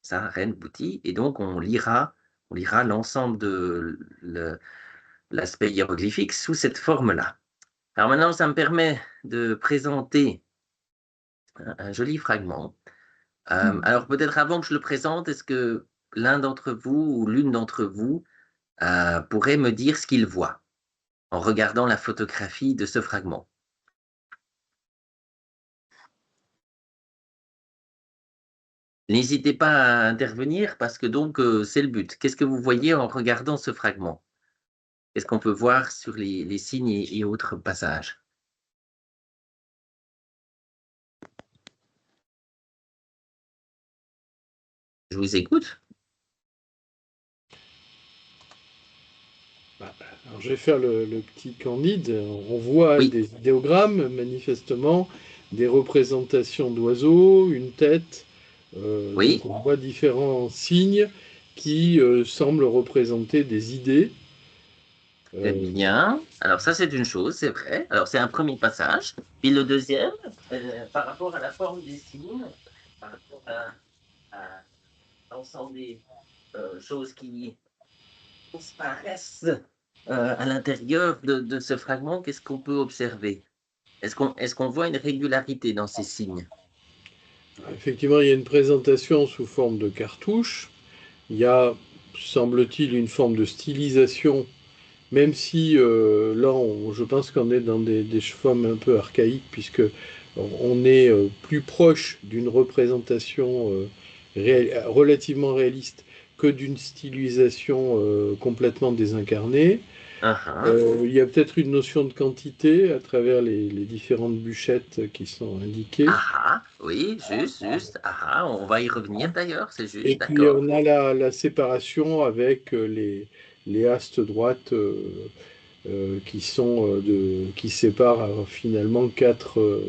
ça, Rennes, Bouti, et donc on lira l'ensemble de l'aspect hiéroglyphique sous cette forme-là. Alors maintenant, ça me permet de présenter un joli fragment. Alors peut-être avant que je le présente, est-ce que l'un d'entre vous ou l'une d'entre vous pourrait me dire ce qu'il voit en regardant la photographie de ce fragment? N'hésitez pas à intervenir parce que donc c'est le but. Qu'est-ce que vous voyez en regardant ce fragment? Qu'est-ce qu'on peut voir sur les signes et autres passages? Je vous écoute. Alors, je vais faire le petit candide. On voit Oui, des idéogrammes, manifestement, des représentations d'oiseaux, une tête. Donc oui, on voit différents signes qui semblent représenter des idées. très Euh, bien. Alors ça, c'est une chose, c'est vrai. Alors c'est un premier passage. Puis le deuxième, par rapport à la forme des signes, par rapport à l'ensemble des choses qui transparaissent à l'intérieur de ce fragment, qu'est-ce qu'on peut observer? Est-ce qu'on voit une régularité dans ces signes? Effectivement, il y a une présentation sous forme de cartouche. Il y a, semble-t-il, une forme de stylisation, même si là, je pense qu'on est dans des formes un peu archaïques, puisque on est plus proche d'une représentation relativement réaliste que d'une stylisation complètement désincarnée. Ah ah. Il y a peut-être une notion de quantité à travers les différentes bûchettes qui sont indiquées. Ah ah, oui, juste, juste. Ah ah, on va y revenir d'ailleurs, c'est Et juste, puis d'accord. on a la séparation avec les astes droites qui séparent finalement quatre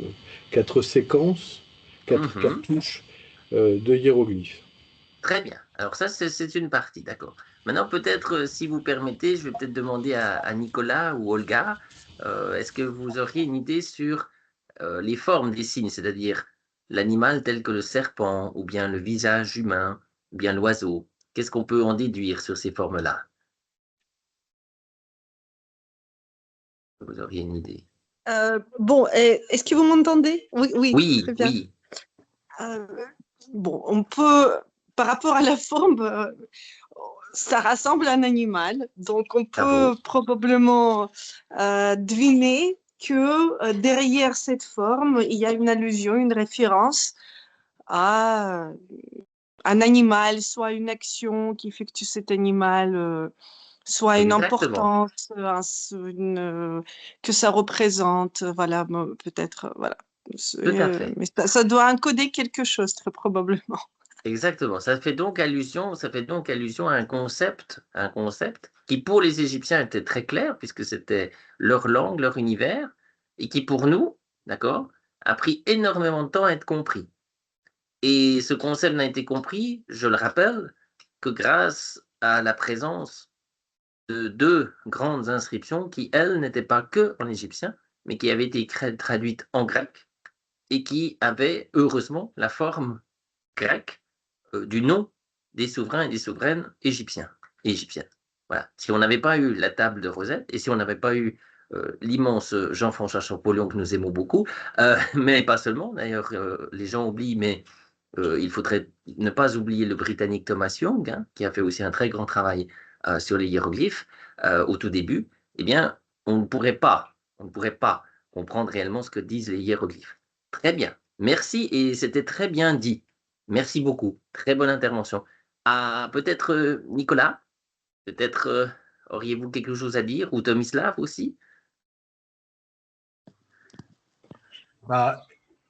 séquences, quatre Mhm. cartouches de hiéroglyphes. Très bien. Alors ça, c'est une partie, d'accord. Maintenant, peut-être, si vous permettez, je vais peut-être demander à Nicolas ou Olga, est-ce que vous auriez une idée sur les formes des signes, c'est-à-dire l'animal tel que le serpent, ou bien le visage humain, ou bien l'oiseau? Qu'est-ce qu'on peut en déduire sur ces formes-là? Vous auriez une idée? Bon, est-ce que vous m'entendez? Oui, oui, Oui, très bien. oui. Euh, bon, on peut, par rapport à la forme, ça ressemble à un animal, donc on peut Bravo. probablement deviner que derrière cette forme, il y a une allusion, une référence à un animal, soit une action qui effectue cet animal, soit une Exactement. importance, que ça représente, voilà, peut-être, voilà. Tout à fait. Mais ça doit encoder quelque chose, très probablement. Exactement. Ça fait donc allusion à un concept qui pour les Égyptiens était très clair puisque c'était leur langue, leur univers, et qui pour nous, d'accord, a pris énormément de temps à être compris. Et ce concept n'a été compris, je le rappelle, que grâce à la présence de deux grandes inscriptions qui, elles, n'étaient pas que en égyptien, mais qui avaient été traduites en grec et qui avaient heureusement la forme grecque du nom des souverains et des souveraines égyptiens et égyptiennes. Voilà. Si on n'avait pas eu la table de Rosette et si on n'avait pas eu l'immense Jean-François Champollion que nous aimons beaucoup, mais pas seulement, d'ailleurs, les gens oublient, mais il faudrait ne pas oublier le Britannique Thomas Young, hein, qui a fait aussi un très grand travail sur les hiéroglyphes au tout début, eh bien, on ne pourrait pas comprendre réellement ce que disent les hiéroglyphes. Très bien. Merci et c'était très bien dit. Merci beaucoup. Très bonne intervention. Ah, peut-être Nicolas, peut-être auriez-vous quelque chose à dire, ou Tomislav aussi? Bah,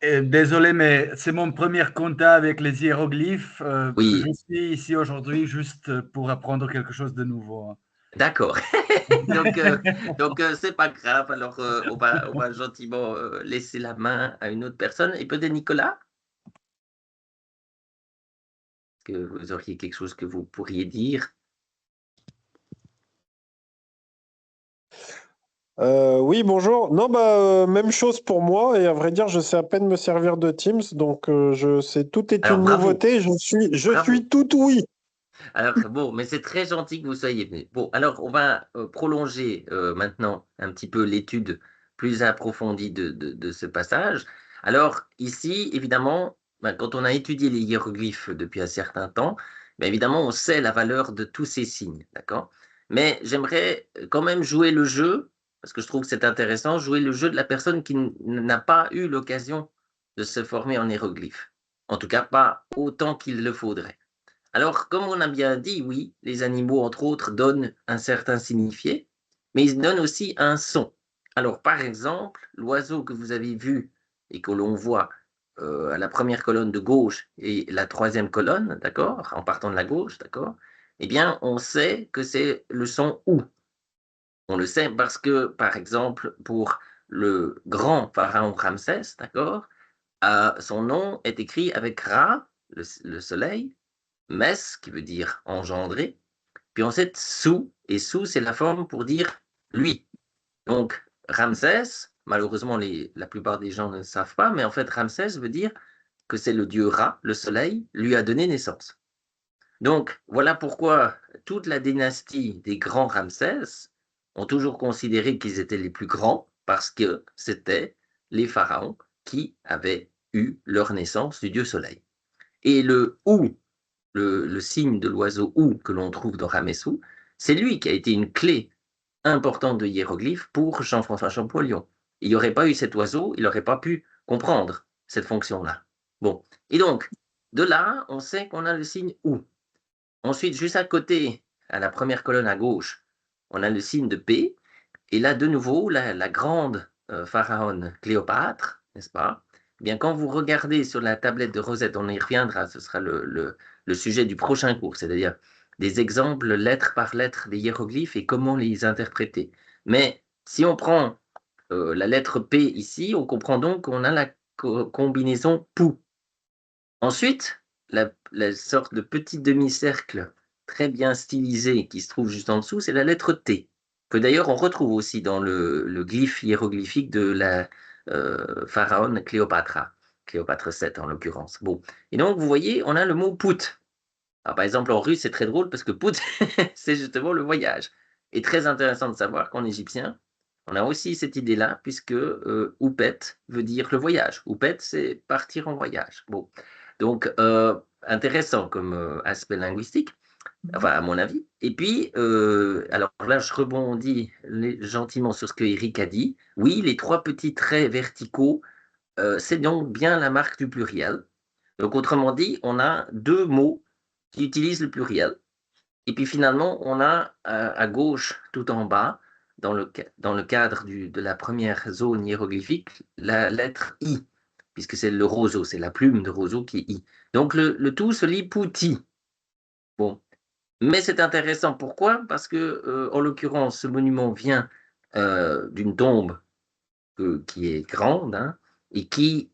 désolé, mais c'est mon premier contact avec les hiéroglyphes. Je Oui, suis ici aujourd'hui juste pour apprendre quelque chose de nouveau, hein. d'accord. Donc, c'est pas grave. Alors, on va gentiment laisser la main à une autre personne. Et peut-être Nicolas, que vous auriez quelque chose que vous pourriez dire? Oui, bonjour. Non, même chose pour moi. Et à vrai dire, je sais à peine me servir de Teams. Donc, je sais, tout est Alors une bravo, nouveauté. Je bravo. suis tout oui. Alors bon, mais c'est très gentil que vous soyez venu. Bon, alors on va prolonger maintenant un petit peu l'étude plus approfondie de ce passage. Alors ici, évidemment, quand on a étudié les hiéroglyphes depuis un certain temps, évidemment, on sait la valeur de tous ces signes, d'accord? Mais j'aimerais quand même jouer le jeu, parce que je trouve que c'est intéressant, jouer le jeu de la personne qui n'a pas eu l'occasion de se former en hiéroglyphes. En tout cas, pas autant qu'il le faudrait. Alors, comme on a bien dit, oui, les animaux, entre autres, donnent un certain signifié, mais ils donnent aussi un son. Alors, par exemple, l'oiseau que vous avez vu et que l'on voit à la première colonne de gauche et la troisième colonne, d'accord, en partant de la gauche, d'accord, eh bien, on sait que c'est le son OU. On le sait parce que, par exemple, pour le grand pharaon Ramsès, d'accord, son nom est écrit avec Ra, le soleil, Mes, qui veut dire engendrer, puis ensuite Sou, et Sou, c'est la forme pour dire lui. Donc, Ramsès, malheureusement, la plupart des gens ne le savent pas, mais en fait, Ramsès veut dire que c'est le dieu Ra, le soleil, lui a donné naissance. Donc, voilà pourquoi toute la dynastie des grands Ramsès ont toujours considéré qu'ils étaient les plus grands, parce que c'était les pharaons qui avaient eu leur naissance du dieu soleil. Et le ou, le signe de l'oiseau ou que l'on trouve dans Ramessou, c'est lui qui a été une clé importante de hiéroglyphe pour Jean-François Champollion. Il n'y aurait pas eu cet oiseau, il n'aurait pas pu comprendre cette fonction-là. Bon, et donc, de là, on sait qu'on a le signe ou. Ensuite, juste à côté, à la première colonne à gauche, on a le signe de P. Et là, de nouveau, la grande pharaone Cléopâtre, n'est-ce pas? Eh bien, quand vous regardez sur la tablette de Rosette, on y reviendra, ce sera le sujet du prochain cours, c'est-à-dire des exemples lettre par lettre des hiéroglyphes et comment les interpréter. Mais si on prend la lettre P ici, on comprend donc qu'on a la combinaison POU. Ensuite, la sorte de petit demi-cercle très bien stylisé qui se trouve juste en dessous, c'est la lettre T, que d'ailleurs on retrouve aussi dans le glyphe hiéroglyphique de la pharaone Cléopâtre, Cléopâtre VII en l'occurrence. Bon. Et donc, vous voyez, on a le mot put. Alors, par exemple, en russe, c'est très drôle parce que put, c'est justement le voyage. Et très intéressant de savoir qu'en égyptien, on a aussi cette idée-là, puisque oupet veut dire le voyage. Oupet, c'est partir en voyage. Bon. Donc, intéressant comme aspect linguistique, enfin, à mon avis. Et puis, alors là, je rebondis gentiment sur ce que Eric a dit. Oui, les trois petits traits verticaux, c'est donc bien la marque du pluriel. Donc, autrement dit, on a deux mots qui utilisent le pluriel. Et puis finalement, on a à gauche, tout en bas, dans le cadre de la première zone hiéroglyphique, la lettre I, puisque c'est le roseau, c'est la plume de roseau qui est I. Donc le tout se lit Pouti. Bon. Mais c'est intéressant. Pourquoi? Parce que, en l'occurrence, ce monument vient d'une tombe qui est grande, hein, et qui,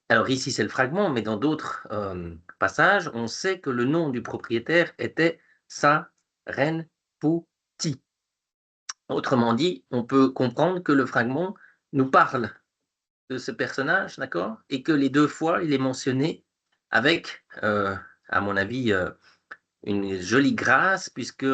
alors ici c'est le fragment, mais dans d'autres passages, on sait que le nom du propriétaire était Sarenpouti. Autrement dit, on peut comprendre que le fragment nous parle de ce personnage, d'accord, et que les deux fois, il est mentionné avec, à mon avis, une jolie grâce, puisque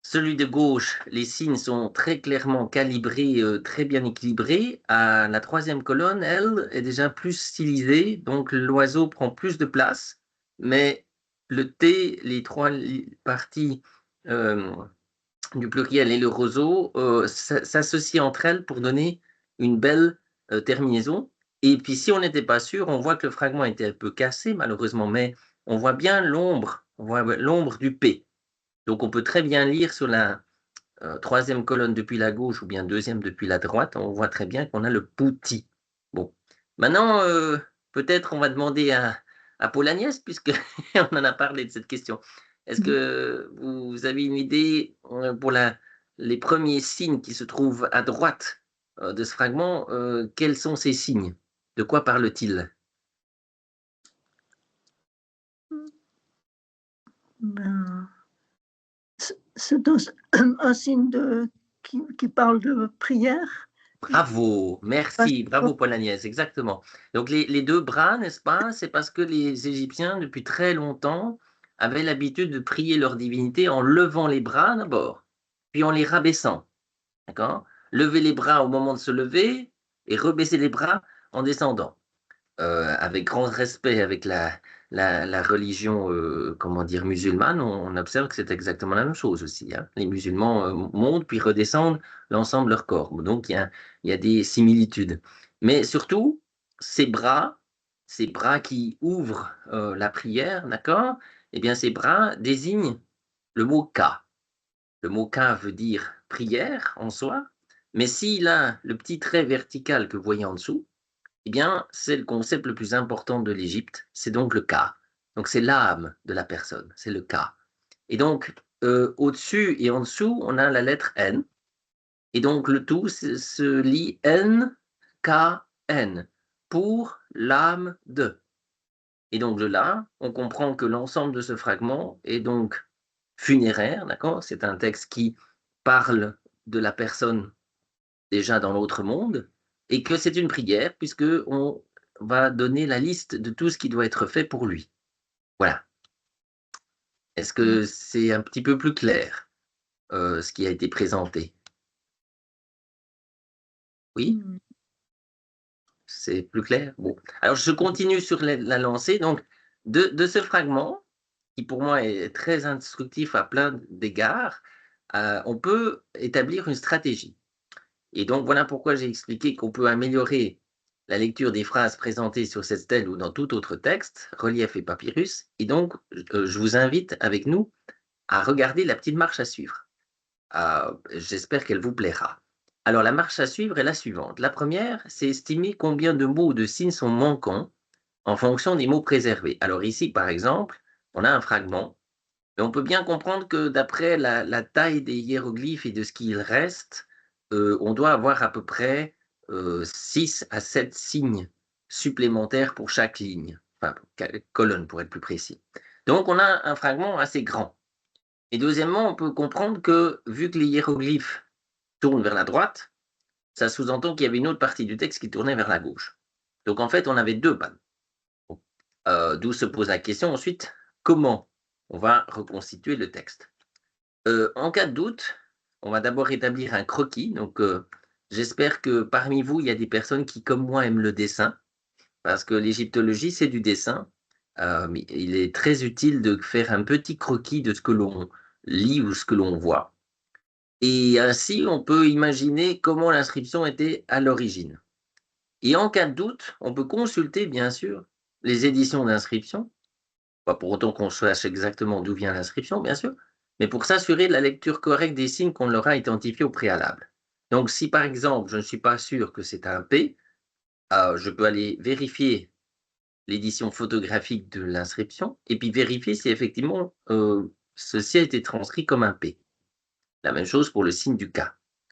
celui de gauche, les signes sont très clairement calibrés, très bien équilibrés. À la troisième colonne, elle, est déjà plus stylisée, donc l'oiseau prend plus de place, mais le T, les trois parties du pluriel et le roseau s'associent entre elles pour donner une belle terminaison. Et puis si on n'était pas sûr, on voit que le fragment était un peu cassé malheureusement, mais on voit bien l'ombre, on voit l'ombre du P. Donc on peut très bien lire sur la troisième colonne depuis la gauche ou bien deuxième depuis la droite, on voit très bien qu'on a le pouti. Bon, maintenant, peut-être on va demander à Paul Agnès, puisqu'on en a parlé de cette question. Est-ce que vous avez une idée pour les premiers signes qui se trouvent à droite de ce fragment, quels sont ces signes? De quoi parle-t-il? C'est un signe de qui parle de prière. Bravo, merci, bravo Paul Agnès, exactement. Donc les deux bras, n'est-ce pas, c'est parce que les Égyptiens, depuis très longtemps, avaient l'habitude de prier leur divinité en levant les bras d'abord, puis en les rabaissant. D'accord? Lever les bras au moment de se lever et rebaisser les bras en descendant. Avec grand respect avec la religion comment dire, musulmane, on observe que c'est exactement la même chose aussi. Hein. Les musulmans montent puis redescendent l'ensemble de leur corps. Donc il y a des similitudes. Mais surtout, ces bras qui ouvrent la prière, d'accord? Eh bien, ces bras désignent le mot ka. Le mot ka veut dire prière en soi, mais s'il a le petit trait vertical que vous voyez en dessous, eh bien, c'est le concept le plus important de l'Égypte, c'est donc le ka. Donc, c'est l'âme de la personne, c'est le ka. Et donc, au-dessus et en dessous, on a la lettre N. Et donc, le tout se lit N, K, N, pour l'âme de. Et donc, de là, on comprend que l'ensemble de ce fragment est donc funéraire, d'accord? C'est un texte qui parle de la personne déjà dans l'autre monde, et que c'est une prière, puisqu'on va donner la liste de tout ce qui doit être fait pour lui. Voilà. Est-ce que c'est un petit peu plus clair, ce qui a été présenté? Oui? C'est plus clair? Bon. Alors, je continue sur la lancée. Donc, de ce fragment, qui pour moi est très instructif à plein d'égards, on peut établir une stratégie. Et donc, voilà pourquoi j'ai expliqué qu'on peut améliorer la lecture des phrases présentées sur cette stèle ou dans tout autre texte, relief et papyrus. Et donc, je vous invite avec nous à regarder la petite marche à suivre. J'espère qu'elle vous plaira. Alors, la marche à suivre est la suivante. La première, c'est estimer combien de mots ou de signes sont manquants en fonction des mots préservés. Alors ici, par exemple, on a un fragment, mais on peut bien comprendre que d'après la taille des hiéroglyphes et de ce qu'il reste, on doit avoir à peu près 6 à 7 signes supplémentaires pour chaque ligne, enfin colonne pour être plus précis. Donc on a un fragment assez grand. Et deuxièmement, on peut comprendre que vu que les hiéroglyphes tournent vers la droite, ça sous-entend qu'il y avait une autre partie du texte qui tournait vers la gauche. Donc en fait, on avait deux pannes. D'où se pose la question ensuite, comment on va reconstituer le texte. En cas de doute, on va d'abord établir un croquis. Donc, j'espère que parmi vous, il y a des personnes qui, comme moi, aiment le dessin, parce que l'égyptologie, c'est du dessin. Mais il est très utile de faire un petit croquis de ce que l'on lit ou ce que l'on voit. Et ainsi, on peut imaginer comment l'inscription était à l'origine. Et en cas de doute, on peut consulter, bien sûr, les éditions d'inscription, pas pour autant qu'on sache exactement d'où vient l'inscription, bien sûr, mais pour s'assurer de la lecture correcte des signes qu'on leur a identifiés au préalable. Donc, si par exemple, je ne suis pas sûr que c'est un P, je peux aller vérifier l'édition photographique de l'inscription et puis vérifier si effectivement ceci a été transcrit comme un P. La même chose pour le signe du K.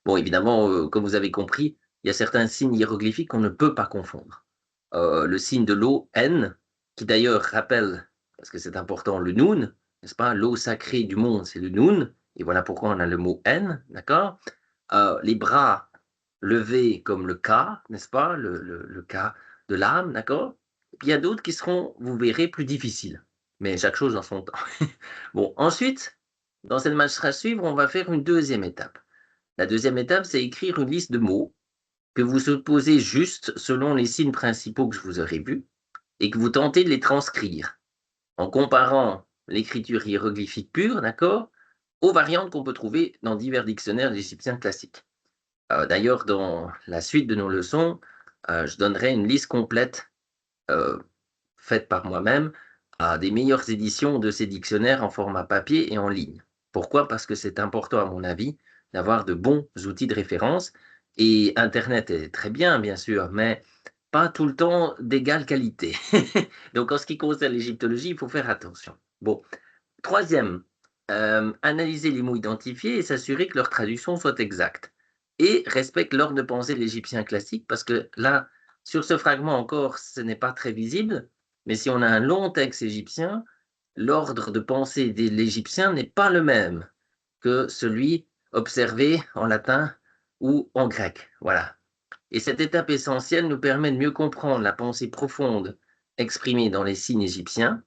Bon, évidemment, comme vous avez compris, il y a certains signes hiéroglyphiques qu'on ne peut pas confondre. Le signe de l'eau, N, qui d'ailleurs rappelle, parce que c'est important, le Noun, n'est-ce pas? L'eau sacrée du monde, c'est le Noun, et voilà pourquoi on a le mot N, d'accord? Les bras levés comme le K, n'est-ce pas? Le K de l'âme, d'accord? Et puis il y a d'autres qui seront, vous verrez, plus difficiles. Mais chaque chose en son temps. Bon, ensuite, dans cette marche à suivre, on va faire une deuxième étape. La deuxième étape, c'est écrire une liste de mots que vous supposez juste selon les signes principaux que je vous aurai vus et que vous tentez de les transcrire en comparant l'écriture hiéroglyphique pure, d'accord, aux variantes qu'on peut trouver dans divers dictionnaires égyptiens classiques. D'ailleurs, dans la suite de nos leçons, je donnerai une liste complète faite par moi-même des meilleures éditions de ces dictionnaires en format papier et en ligne. Pourquoi? Parce que c'est important, à mon avis, d'avoir de bons outils de référence. Et Internet est très bien, bien sûr, mais pas tout le temps d'égale qualité. Donc, en ce qui concerne l'égyptologie, il faut faire attention. Bon, troisième, analyser les mots identifiés et s'assurer que leur traduction soit exacte. Et respecte l'ordre de pensée de l'égyptien classique, parce que là, sur ce fragment encore, ce n'est pas très visible, mais si on a un long texte égyptien, l'ordre de pensée de l'égyptien n'est pas le même que celui observée en latin ou en grec. Voilà. Et cette étape essentielle nous permet de mieux comprendre la pensée profonde exprimée dans les signes égyptiens,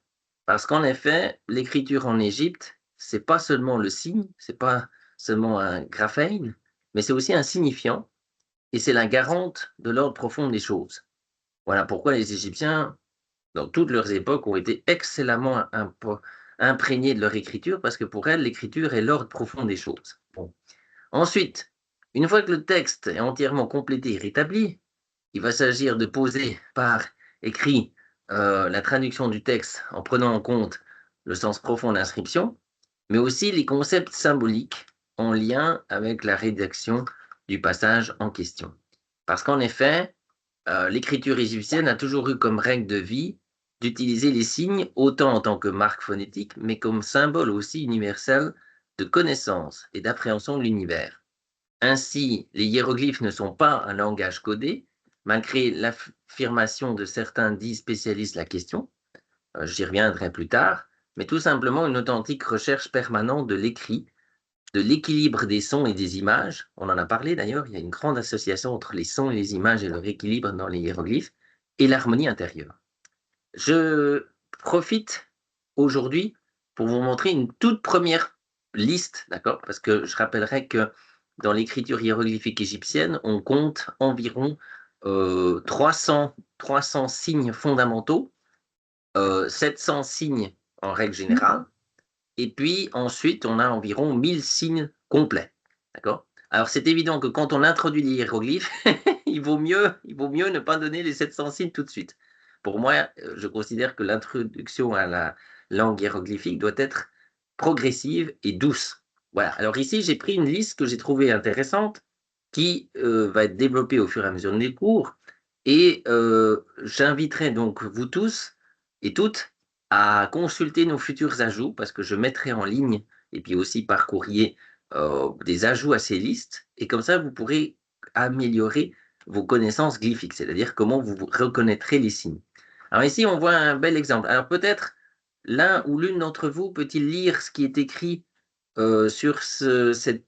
parce qu'en effet, l'écriture en Égypte, c'est pas seulement le signe, c'est pas seulement un graphein, mais c'est aussi un signifiant, et c'est la garante de l'ordre profond des choses. Voilà pourquoi les Égyptiens, dans toutes leurs époques, ont été excellemment imprégnés de leur écriture, parce que pour elles, l'écriture est l'ordre profond des choses. Bon. Ensuite, une fois que le texte est entièrement complété et rétabli, il va s'agir de poser par écrit la traduction du texte en prenant en compte le sens profond de l'inscription, mais aussi les concepts symboliques en lien avec la rédaction du passage en question. Parce qu'en effet, l'écriture égyptienne a toujours eu comme règle de vie d'utiliser les signes autant en tant que marque phonétique, mais comme symbole aussi universel de connaissance et d'appréhension de l'univers. Ainsi, les hiéroglyphes ne sont pas un langage codé, malgré l'affirmation de certains dits spécialistes de la question, j'y reviendrai plus tard, mais tout simplement une authentique recherche permanente de l'écrit, de l'équilibre des sons et des images. On en a parlé d'ailleurs, il y a une grande association entre les sons et les images et leur équilibre dans les hiéroglyphes, et l'harmonie intérieure. Je profite aujourd'hui pour vous montrer une toute première liste, d'accord? Parce que je rappellerai que dans l'écriture hiéroglyphique égyptienne, on compte environ 300 signes fondamentaux, 700 signes en règle générale, et puis ensuite on a environ 1000 signes complets, d'accord? Alors c'est évident que quand on introduit les hiéroglyphes, il vaut mieux ne pas donner les 700 signes tout de suite. Pour moi, je considère que l'introduction à la langue hiéroglyphique doit être progressive et douce. Voilà. Alors ici, j'ai pris une liste que j'ai trouvée intéressante qui va être développée au fur et à mesure des cours. Et j'inviterai donc vous tous et toutes à consulter nos futurs ajouts parce que je mettrai en ligne et puis aussi par courrier des ajouts à ces listes. Et comme ça, vous pourrez améliorer vos connaissances glyphiques, c'est-à-dire comment vous reconnaîtrez les signes. Alors ici, on voit un bel exemple. Alors peut-être l'un ou l'une d'entre vous peut-il lire ce qui est écrit sur cette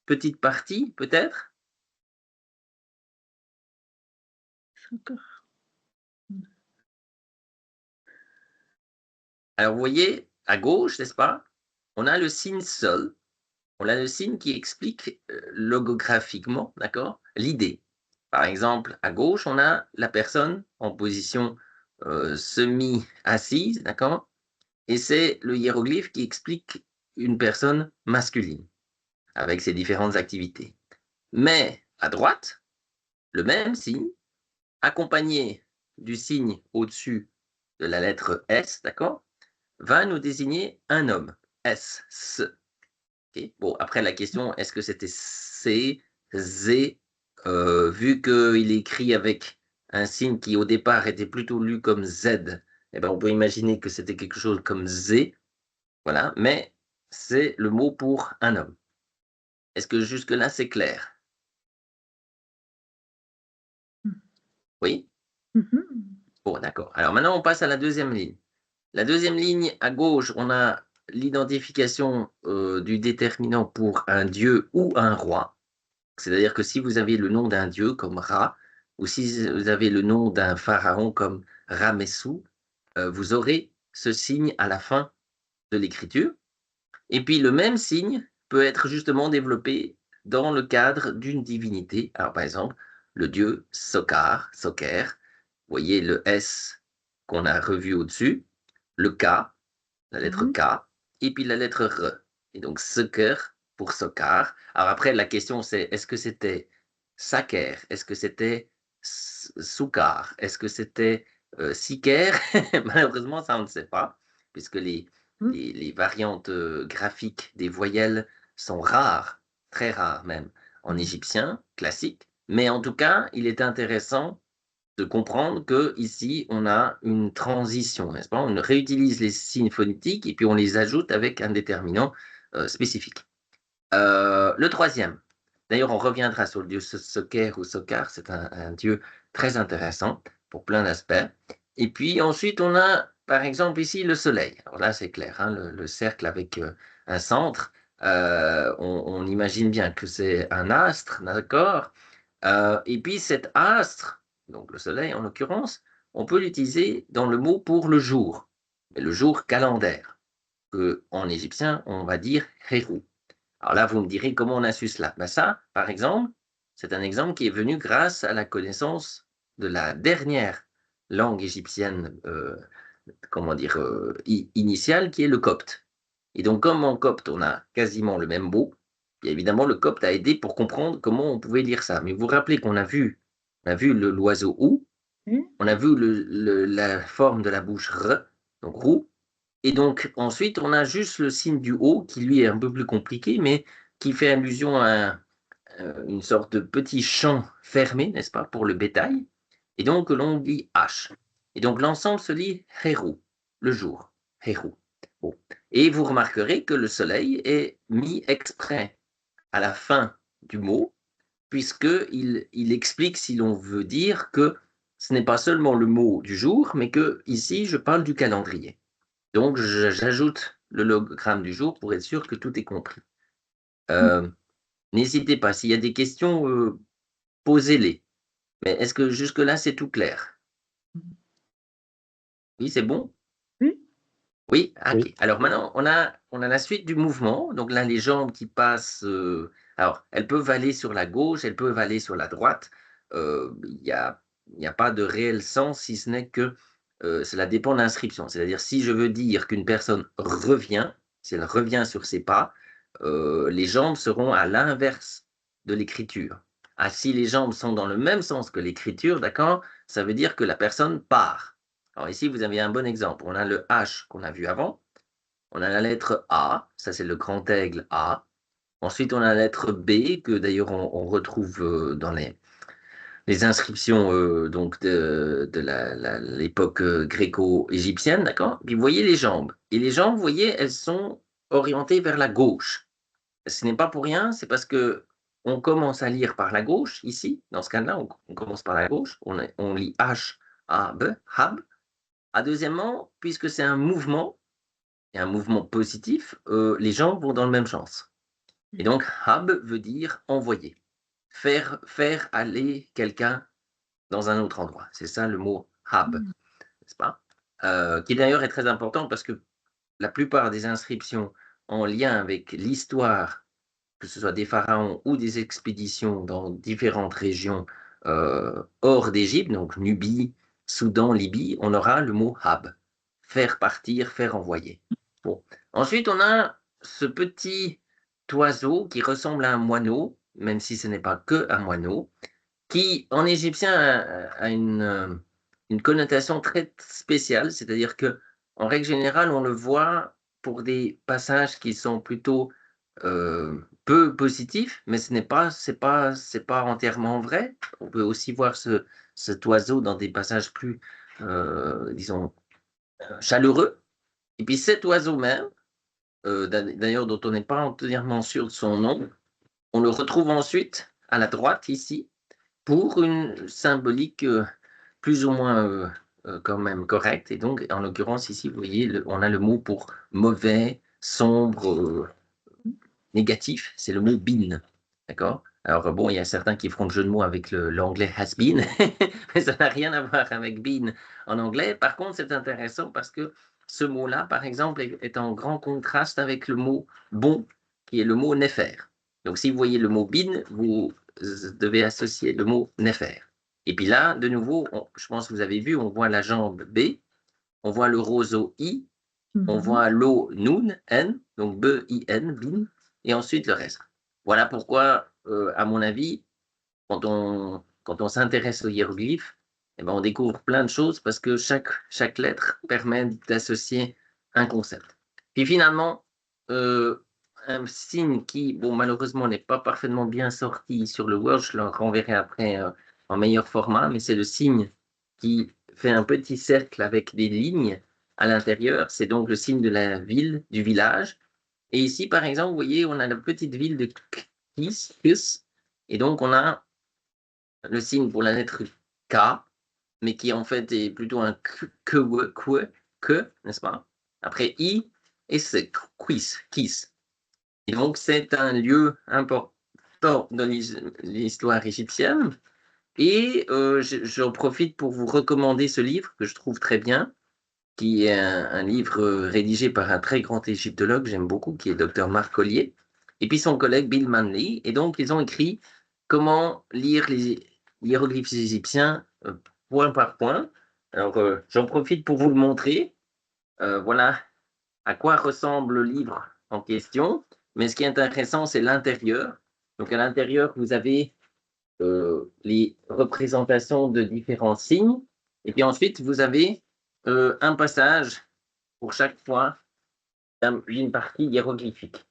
petite partie, peut-être? Alors vous voyez, à gauche, n'est-ce pas? On a le signe sol. On a le signe qui explique logographiquement, d'accord, l'idée. Par exemple, à gauche, on a la personne en position semi-assise, d'accord? Et c'est le hiéroglyphe qui explique une personne masculine, avec ses différentes activités. Mais à droite, le même signe, accompagné du signe au-dessus de la lettre S, d'accord, va nous désigner un homme, S. Okay. Bon, après la question, est-ce que c'était C, Z, vu qu'il est écrit avec un signe qui au départ était plutôt lu comme Z, eh ben, on peut imaginer que c'était quelque chose comme Z, voilà, mais c'est le mot pour un homme. Est-ce que jusque-là, c'est clair? Oui? Bon, d'accord. Alors maintenant, on passe à la deuxième ligne. La deuxième ligne, à gauche, on a l'identification du déterminant pour un dieu ou un roi. C'est-à-dire que si vous avez le nom d'un dieu comme Ra, ou si vous avez le nom d'un pharaon comme Ramessou, vous aurez ce signe à la fin de l'écriture. Et puis le même signe peut être justement développé dans le cadre d'une divinité. Alors par exemple, le dieu Sokar, Soker, vous voyez le S qu'on a revu au-dessus, le K, la lettre K, et puis la lettre R. Et donc Soker pour Sokar. Alors après, la question c'est, est-ce que c'était Saker? Est-ce que c'était Soukar? Est-ce que c'était Siker? Malheureusement, ça on ne sait pas, puisque les variantes graphiques des voyelles sont rares, très rares même, en égyptien classique. Mais en tout cas, il est intéressant de comprendre que ici on a une transition, n'est-ce pas? On réutilise les signes phonétiques et puis on les ajoute avec un déterminant spécifique. Le troisième, d'ailleurs on reviendra sur le dieu Soker ou Sokar, c'est un dieu très intéressant pour plein d'aspects. Et puis ensuite on a par exemple ici le soleil. Alors là c'est clair, hein, le cercle avec un centre, On imagine bien que c'est un astre, d'accord? Et puis cet astre, donc le soleil en l'occurrence, on peut l'utiliser dans le mot pour le jour, le jour calendaire, que en égyptien on va dire Héru. Alors là, vous me direz comment on a su cela. Ben ça, par exemple, c'est un exemple qui est venu grâce à la connaissance de la dernière langue égyptienne, comment dire, initiale, qui est le copte. Et donc, comme en copte, on a quasiment le même mot, et évidemment, le copte a aidé pour comprendre comment on pouvait lire ça. Mais vous vous rappelez qu'on a vu l'oiseau ou, on a vu la forme de la bouche r, donc roux, et donc ensuite on a juste le signe du O qui lui est un peu plus compliqué, mais qui fait allusion à une sorte de petit champ fermé, n'est-ce pas, pour le bétail, et donc l'on lit H. Et donc l'ensemble se lit Heru, le jour, Heru. Bon. Et vous remarquerez que le soleil est mis exprès à la fin du mot, puisqu'il explique, si l'on veut dire, que ce n'est pas seulement le mot du jour, mais que ici je parle du calendrier. Donc j'ajoute le logogramme du jour pour être sûr que tout est compris. N'hésitez pas, s'il y a des questions, posez-les. Mais est-ce que jusque-là, c'est tout clair? Oui, c'est bon? Oui. Oui? OK. Oui. Alors maintenant, on a la suite du mouvement. Donc là, les jambes qui passent, alors elles peuvent aller sur la gauche, elles peuvent aller sur la droite. Il y a pas de réel sens, si ce n'est que, cela dépend de l'inscription. C'est-à-dire si je veux dire qu'une personne revient, si elle revient sur ses pas, les jambes seront à l'inverse de l'écriture. Ah, si les jambes sont dans le même sens que l'écriture, d'accord, ça veut dire que la personne part. Alors ici, vous avez un bon exemple. On a le H qu'on a vu avant. On a la lettre A, ça c'est le grand aigle A. Ensuite, on a la lettre B, que d'ailleurs on retrouve dans les inscriptions donc de l'époque gréco-égyptienne, d'accord? Puis vous voyez les jambes. Et les jambes, vous voyez, elles sont orientées vers la gauche. Ce n'est pas pour rien, c'est parce que on commence à lire par la gauche, ici, dans ce cas-là, on commence par la gauche, on lit H, A, B, Hab. Ah, deuxièmement, puisque c'est un mouvement, et un mouvement positif, les jambes vont dans le même sens. Et donc, Hab veut dire envoyer, faire aller quelqu'un dans un autre endroit. C'est ça le mot Hab, n'est-ce pas? Qui d'ailleurs est très important parce que la plupart des inscriptions en lien avec l'histoire, que ce soit des pharaons ou des expéditions dans différentes régions hors d'Égypte, donc Nubie, Soudan, Libye, on aura le mot Hab, faire partir, faire envoyer. Bon. Ensuite, on a ce petit oiseau qui ressemble à un moineau, même si ce n'est pas que un moineau, qui en égyptien a une connotation très spéciale, c'est-à-dire que en règle générale, on le voit pour des passages qui sont plutôt peu positifs, mais c'est pas entièrement vrai. On peut aussi voir cet oiseau dans des passages plus, disons, chaleureux. Et puis cet oiseau même, d'ailleurs dont on n'est pas entièrement sûr de son nom, on le retrouve ensuite à la droite ici, pour une symbolique plus ou moins quand même correcte. Et donc, en l'occurrence, ici, vous voyez, on a le mot pour mauvais, sombre, négatif, c'est le mot been. D'accord? Alors, bon, il y a certains qui feront le jeu de mots avec l'anglais has been, mais ça n'a rien à voir avec been en anglais. Par contre, c'est intéressant parce que ce mot-là, par exemple, est en grand contraste avec le mot bon, qui est le mot néfer. Donc, si vous voyez le mot been, vous devez associer le mot néfer. Et puis là, de nouveau, je pense que vous avez vu, on voit la jambe B, on voit le roseau I, on voit l'eau Nun, N, donc B-I-N, bin, et ensuite le reste. Voilà pourquoi, à mon avis, quand on s'intéresse aux hiéroglyphes, eh ben, on découvre plein de choses parce que chaque lettre permet d'associer un concept. Puis finalement, un signe qui, bon, malheureusement, n'est pas parfaitement bien sorti sur le Word, je le renverrai après en meilleur format, mais c'est le signe qui fait un petit cercle avec des lignes à l'intérieur. C'est donc le signe de la ville, du village. Et ici, par exemple, vous voyez, on a la petite ville de Kis, et donc on a le signe pour la lettre K, mais qui en fait est plutôt un que, n'est-ce pas? Après I, et c'est kiss. Et donc, c'est un lieu important dans l'histoire égyptienne. Et j'en profite pour vous recommander ce livre que je trouve très bien, qui est un livre rédigé par un très grand égyptologue que j'aime beaucoup, qui est Dr Marc Collier, et puis son collègue Bill Manley. Et donc, ils ont écrit comment lire les hiéroglyphes égyptiens point par point. Alors, j'en profite pour vous le montrer. Voilà à quoi ressemble le livre en question. Mais ce qui est intéressant, c'est l'intérieur. Donc, à l'intérieur, vous avez les représentations de différents signes. Et puis ensuite, vous avez un passage pour chaque fois d'une partie hiéroglyphique.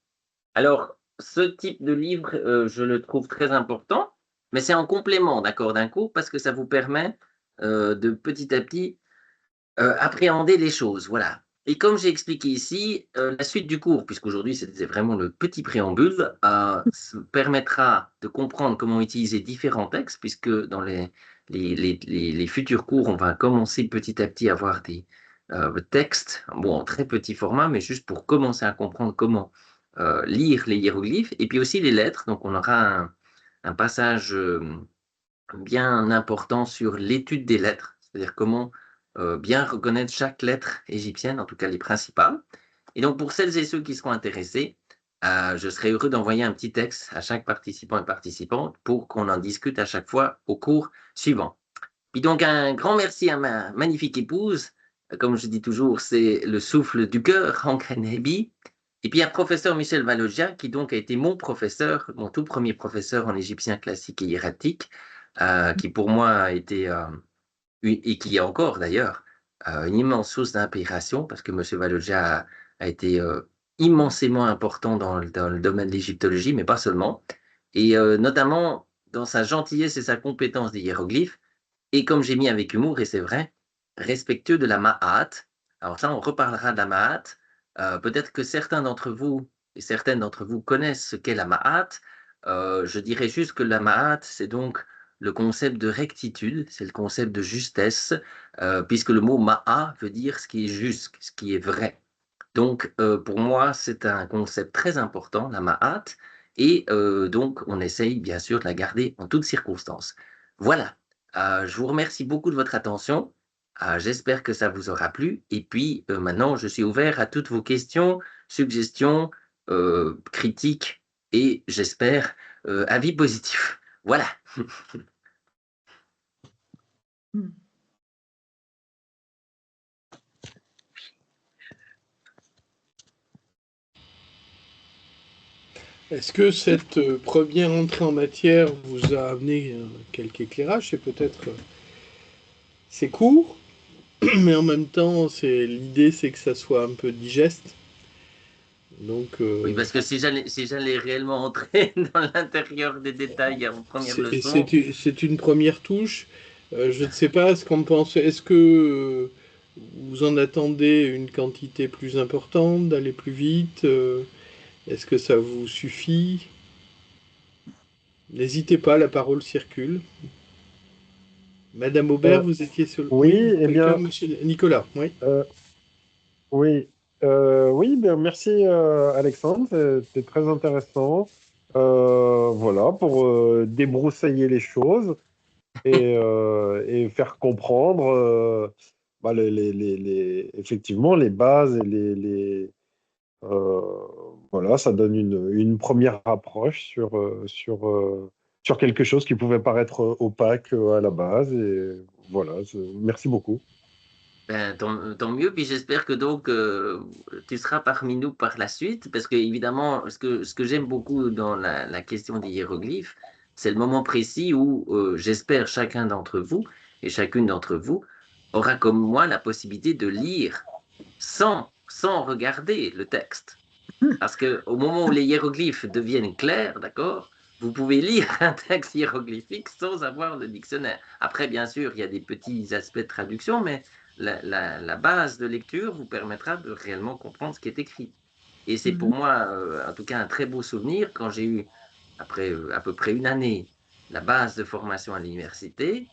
Alors, ce type de livre, je le trouve très important, mais c'est en complément, d'accord, d'un cours, parce que ça vous permet de petit à petit appréhender les choses. Voilà. Et comme j'ai expliqué ici, la suite du cours, puisqu'aujourd'hui c'était vraiment le petit préambule, permettra de comprendre comment utiliser différents textes, puisque dans les futurs cours, on va commencer petit à petit à avoir des textes, bon, en très petit format, mais juste pour commencer à comprendre comment lire les hiéroglyphes, et puis aussi les lettres. Donc on aura un passage bien important sur l'étude des lettres, c'est-à-dire comment bien reconnaître chaque lettre égyptienne, en tout cas les principales. Et donc, pour celles et ceux qui seront intéressés, je serai heureux d'envoyer un petit texte à chaque participant et participante pour qu'on en discute à chaque fois au cours suivant. Puis donc, un grand merci à ma magnifique épouse. Comme je dis toujours, c'est le souffle du cœur, Ankh Nebi. Et puis, à professeur Michel Valogia, qui donc a été mon professeur, mon tout premier professeur en égyptien classique et hiératique, qui pour moi a été et qui est encore d'ailleurs une immense source d'inspiration parce que M. Valogia a été immensément important dans le domaine de l'égyptologie, mais pas seulement, et notamment dans sa gentillesse et sa compétence des hiéroglyphes, et comme j'ai mis avec humour, et c'est vrai, respectueux de la Ma'at. Alors ça, on reparlera de la Ma'at. Peut-être que certains d'entre vous et certaines d'entre vous connaissent ce qu'est la Ma'at. Je dirais juste que la Ma'at, c'est donc le concept de rectitude, c'est le concept de justesse, puisque le mot ma'a veut dire ce qui est juste, ce qui est vrai. Donc, pour moi, c'est un concept très important, la ma'at, et donc on essaye bien sûr de la garder en toutes circonstances. Voilà, je vous remercie beaucoup de votre attention, j'espère que ça vous aura plu, et puis maintenant, je suis ouvert à toutes vos questions, suggestions, critiques, et j'espère avis positifs. Voilà. Est-ce que cette première entrée en matière vous a amené quelques éclairages? C'est peut-être c'est court, mais en même temps, l'idée, c'est que ça soit un peu digeste. Donc, Oui, parce que si j'allais réellement entrer dans l'intérieur des détails en première leçon, c'est une première touche. Je ne sais pas ce qu'on pense. Est-ce que vous en attendez une quantité plus importante, d'aller plus vite? Est-ce que ça vous suffit? N'hésitez pas, la parole circule. Madame Aubert, vous étiez sur le... Oui, eh quelqu'un, bien, monsieur Nicolas, oui. oui, oui, bien, merci Alexandre, c'était très intéressant. Voilà, pour débroussailler les choses et faire comprendre bah, effectivement les bases et euh, voilà, ça donne une première approche sur quelque chose qui pouvait paraître opaque à la base. Et voilà, merci beaucoup. ben, tant mieux. Puis j'espère que donc tu seras parmi nous par la suite, parce que évidemment, ce que j'aime beaucoup dans la question des hiéroglyphes, c'est le moment précis où j'espère chacun d'entre vous et chacune d'entre vous aura comme moi la possibilité de lire sans regarder le texte. Parce que au moment où les hiéroglyphes deviennent clairs, d'accord, vous pouvez lire un texte hiéroglyphique sans avoir le dictionnaire. Après, bien sûr, il y a des petits aspects de traduction, mais la base de lecture vous permettra de réellement comprendre ce qui est écrit. Et c'est pour moi, en tout cas, un très beau souvenir quand j'ai eu, après à peu près une année, la base de formation à l'université.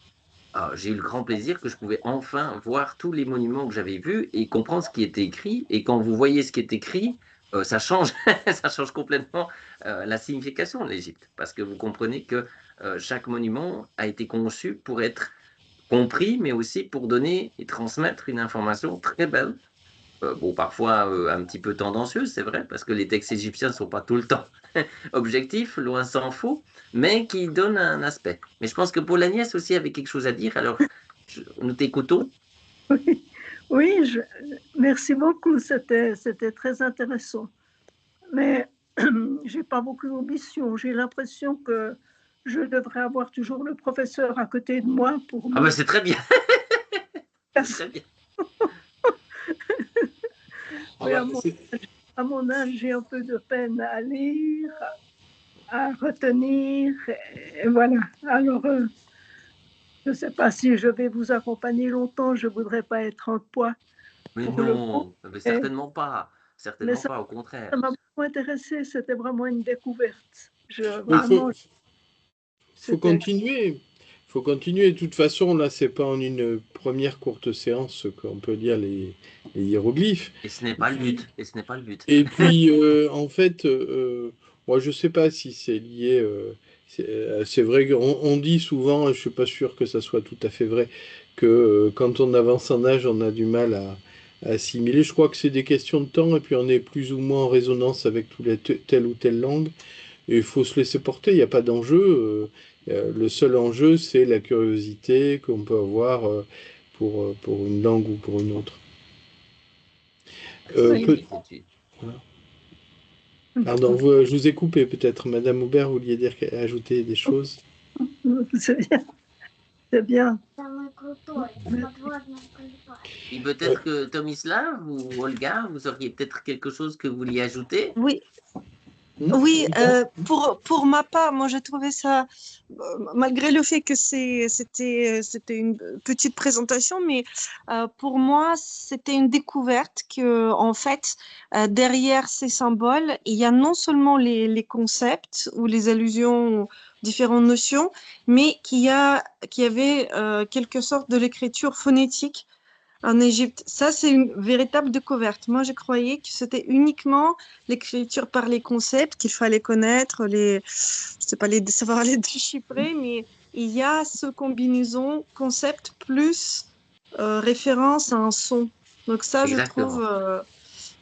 J'ai eu le grand plaisir que je pouvais enfin voir tous les monuments que j'avais vus et comprendre ce qui était écrit. Et quand vous voyez ce qui est écrit, ça change, ça change complètement la signification de l'Égypte, parce que vous comprenez que chaque monument a été conçu pour être compris, mais aussi pour donner et transmettre une information très belle. Bon, parfois un petit peu tendancieuse, c'est vrai, parce que les textes égyptiens ne sont pas tout le temps objectifs, loin s'en faut, mais qui donnent un aspect. Mais je pense que Paul Agnès aussi avait quelque chose à dire, alors nous t'écoutons. Oui, oui, merci beaucoup, c'était très intéressant. Mais j'ai pas beaucoup d'ambition. J'ai l'impression que je devrais avoir toujours le professeur à côté de moi pour Ah me... ben c'est très bien, c'est très bien. Oui, à mon âge, j'ai un peu de peine à lire, à retenir, et voilà. Alors, je ne sais pas si je vais vous accompagner longtemps, je ne voudrais pas être en poids Mais pour le coup. non, mais Mais certainement pas, au contraire. ça m'a beaucoup intéressé, c'était vraiment une découverte. Il Vraiment, faut c'était... continuer. Faut continuer. De toute façon, là, c'est pas en une première courte séance qu'on peut lire les hiéroglyphes. Et ce n'est pas le but, et ce n'est pas le but. Et puis, en fait, moi, je sais pas si c'est lié. C'est vrai qu'on dit souvent, et je suis pas sûr que ça soit tout à fait vrai, que quand on avance en âge, on a du mal à assimiler. Je crois que c'est des questions de temps, et puis on est plus ou moins en résonance avec telle ou telle langue. Et il faut se laisser porter, il n'y a pas d'enjeu. Le seul enjeu, c'est la curiosité qu'on peut avoir pour une langue ou pour une autre. Oui, Peut- oui, voilà. Pardon, je vous ai coupé peut-être. Madame Aubert, vous vouliez dire, ajouter des choses? C'est bien, c'est bien. Et peut-être que Tomislav ou Olga, vous auriez peut-être quelque chose que vous vouliez ajouter? Oui, Hmm. oui, pour ma part, moi j'ai trouvé ça, malgré le fait que c'était une petite présentation, mais pour moi c'était une découverte que en fait derrière ces symboles, il y a non seulement les concepts ou les allusions aux différentes notions, mais qu'il y avait quelque sorte de l'écriture phonétique en Égypte. Ça, c'est une véritable découverte. Moi, je croyais que c'était uniquement l'écriture par les concepts qu'il fallait connaître, je sais pas, savoir les déchiffrer, mais il y a ce combinaison concept plus référence à un son. Donc ça, je trouve, Exactement.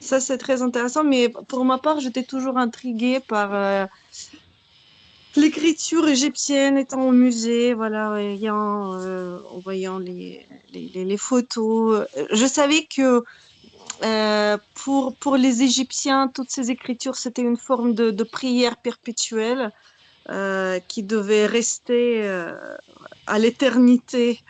ça c'est très intéressant. Mais pour ma part, j'étais toujours intriguée par l'écriture égyptienne étant au musée, voilà, en voyant les photos. Je savais que pour les Égyptiens, toutes ces écritures, c'était une forme de prière perpétuelle qui devait rester à l'éternité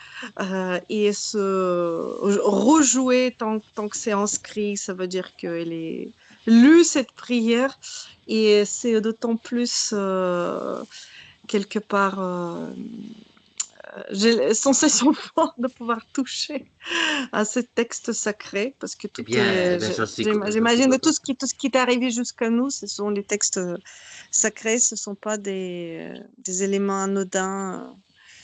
et se rejouer tant que c'est inscrit. Ça veut dire qu'elle est lue, cette prière, et c'est d'autant plus quelque part j'ai la sensation forte de pouvoir toucher à ce texte sacré parce que Eh tout bien, est, j'en suis j'imagine content. tout ce qui est arrivé jusqu'à nous, ce sont les textes sacrés, ce sont pas des éléments anodins,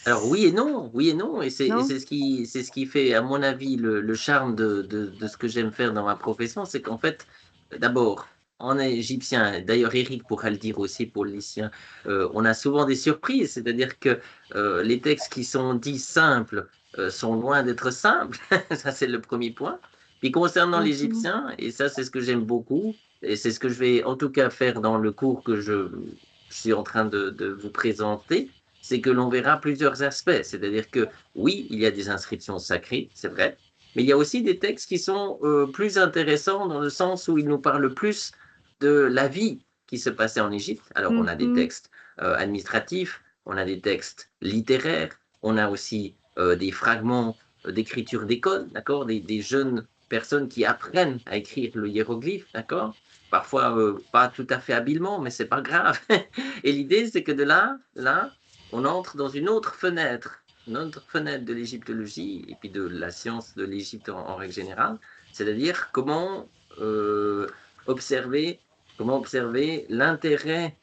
Alors oui et non, et non? c'est ce qui fait, à mon avis, le charme de ce que j'aime faire dans ma profession, c'est qu'en fait, d'abord, en égyptien, d'ailleurs Eric pourra le dire aussi pour les siens, on a souvent des surprises, c'est-à-dire que les textes qui sont dits simples sont loin d'être simples, ça c'est le premier point. Puis concernant Mhm. l'égyptien, et ça c'est ce que j'aime beaucoup, et c'est ce que je vais en tout cas faire dans le cours que je suis en train de vous présenter, c'est que l'on verra plusieurs aspects. C'est-à-dire que oui, il y a des inscriptions sacrées, c'est vrai, mais il y a aussi des textes qui sont plus intéressants dans le sens où ils nous parlent plus de la vie qui se passait en Égypte. Alors on a des Mhm. textes administratifs, on a des textes littéraires, on a aussi des fragments d'écriture d'école, d'accord, des jeunes personnes qui apprennent à écrire le hiéroglyphe, d'accord, parfois pas tout à fait habilement, mais c'est pas grave. Et l'idée, c'est que de là, on entre dans une autre fenêtre de l'égyptologie et puis de la science de l'Égypte en règle générale, c'est-à-dire euh, observer, comment observer l'intérêt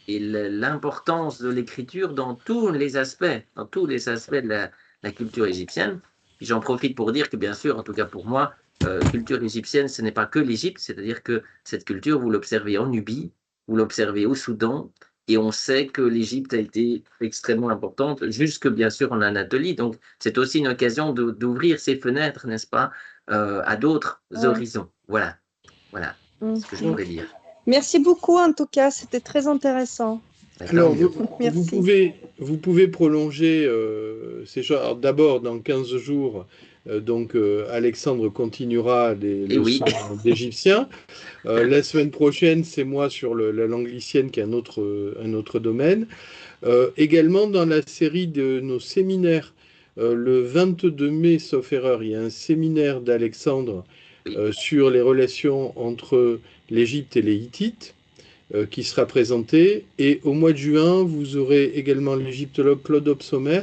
et l'importance de l'écriture dans tous les aspects de la culture égyptienne. Puis j'en profite pour dire que bien sûr, en tout cas pour moi, culture égyptienne, ce n'est pas que l'Égypte, c'est-à-dire que cette culture, vous l'observez en Nubie, vous l'observez au Soudan, et on sait que l'Égypte a été extrêmement importante, jusque bien sûr en Anatolie. Donc, c'est aussi une occasion d'ouvrir ses fenêtres, n'est-ce pas, à d'autres horizons. Voilà, voilà ce que je pourrais dire. Merci beaucoup, en tout cas, c'était très intéressant. Alors, Merci. vous pouvez prolonger ces choses. Alors, d'abord, dans 15 jours, Alexandre continuera les Et oui. leçons d'égyptien. La semaine prochaine, c'est moi sur la langue lycienne, qui est un autre domaine. Également, dans la série de nos séminaires, le 22 mai, sauf erreur, il y a un séminaire d'Alexandre sur les relations entre l'Égypte et les Hittites, qui sera présenté. Et au mois de juin, vous aurez également l'égyptologue Claude Hobsommer,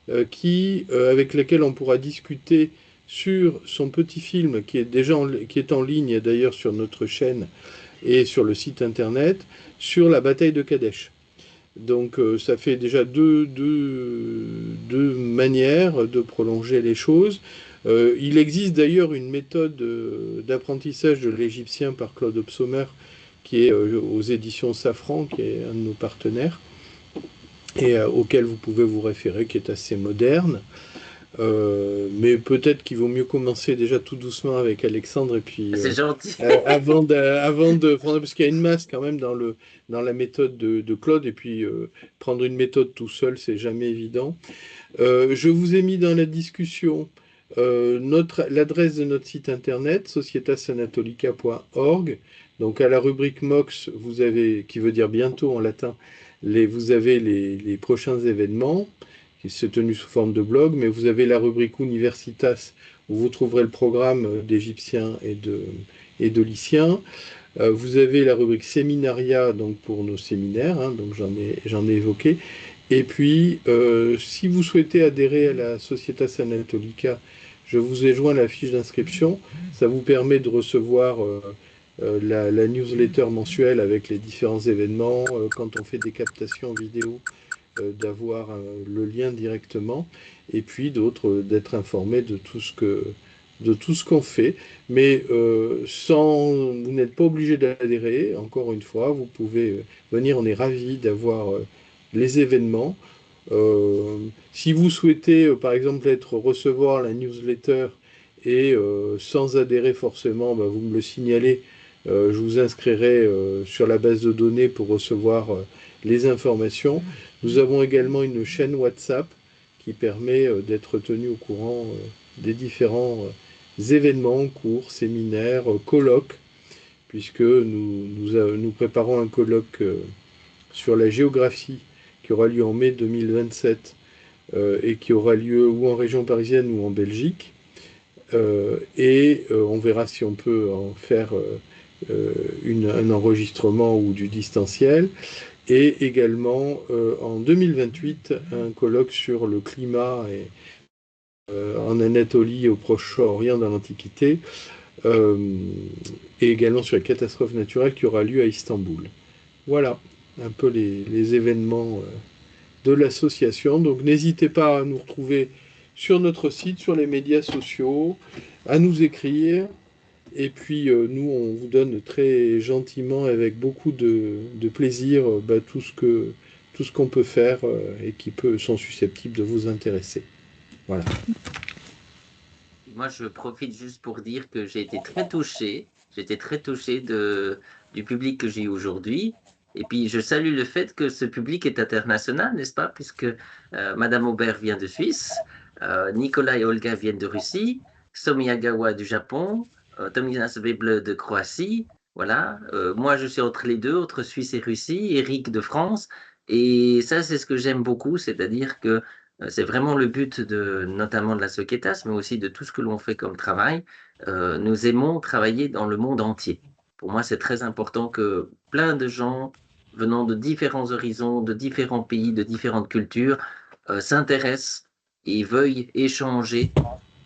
avec lequel on pourra discuter sur son petit film qui est en ligne d'ailleurs sur notre chaîne et sur le site internet, sur la bataille de Kadesh. Donc ça fait déjà deux manières de prolonger les choses. Il existe d'ailleurs une méthode d'apprentissage de l'égyptien par Claude Hobsommer, qui est aux éditions Safran, qui est un de nos partenaires, et auquel vous pouvez vous référer, qui est assez moderne. Mais peut-être qu'il vaut mieux commencer déjà tout doucement avec Alexandre, et puis c'est gentil. avant de prendre, parce qu'il y a une masse quand même dans la méthode de Claude, et puis prendre une méthode tout seul, c'est jamais évident. Je vous ai mis dans la discussion l'adresse de notre site internet, societasanatolica.org. Donc à la rubrique MOX, vous avez, qui veut dire bientôt en latin, vous avez les prochains événements qui se tenus sous forme de blog, mais vous avez la rubrique Universitas où vous trouverez le programme d'égyptiens et de lycéens. Vous avez la rubrique Séminaria, donc pour nos séminaires, hein, donc j'en ai évoqué. Et puis, si vous souhaitez adhérer à la Societas Anatolica, je vous ai joint la fiche d'inscription. Ça vous permet de recevoir la newsletter mensuelle avec les différents événements, quand on fait des captations vidéo, d'avoir le lien directement, et puis d'autres, d'être informé de tout ce qu'on fait. Mais vous n'êtes pas obligé d'adhérer, encore une fois, vous pouvez venir, on est ravis d'avoir les événements. Si vous souhaitez, par exemple, recevoir la newsletter et sans adhérer forcément, vous me le signalez, je vous inscrirai sur la base de données pour recevoir les informations. Nous avons également une chaîne WhatsApp qui permet d'être tenu au courant des différents événements, cours, séminaires, colloques, puisque nous préparons un colloque sur la géographie qui aura lieu en mai 2027 et qui aura lieu ou en région parisienne ou en Belgique. Et on verra si on peut en faire un enregistrement ou du distanciel. Et également en 2028, un colloque sur le climat en Anatolie, au Proche-Orient, dans l'Antiquité, et également sur les catastrophes naturelles qui aura lieu à Istanbul. Voilà un peu les événements de l'association. Donc n'hésitez pas à nous retrouver sur notre site, sur les médias sociaux, à nous écrire. Et puis nous, on vous donne très gentiment, avec beaucoup de plaisir, tout ce qu'on peut faire et qui sont susceptibles de vous intéresser. Voilà. Moi, je profite juste pour dire que j'ai été très touché. J'étais très touché du public que j'ai aujourd'hui. Et puis, je salue le fait que ce public est international, n'est-ce pas? Puisque Madame Aubert vient de Suisse, Nicolas et Olga viennent de Russie, Somiyagawa du Japon, Tomislav Weble de Croatie. Voilà. Moi, je suis entre les deux, entre Suisse et Russie, Eric de France. Et ça, c'est ce que j'aime beaucoup, c'est-à-dire que c'est vraiment le but notamment de la Societas, mais aussi de tout ce que l'on fait comme travail. Nous aimons travailler dans le monde entier. Pour moi, c'est très important que plein de gens venant de différents horizons, de différents pays, de différentes cultures, s'intéressent et veuillent échanger,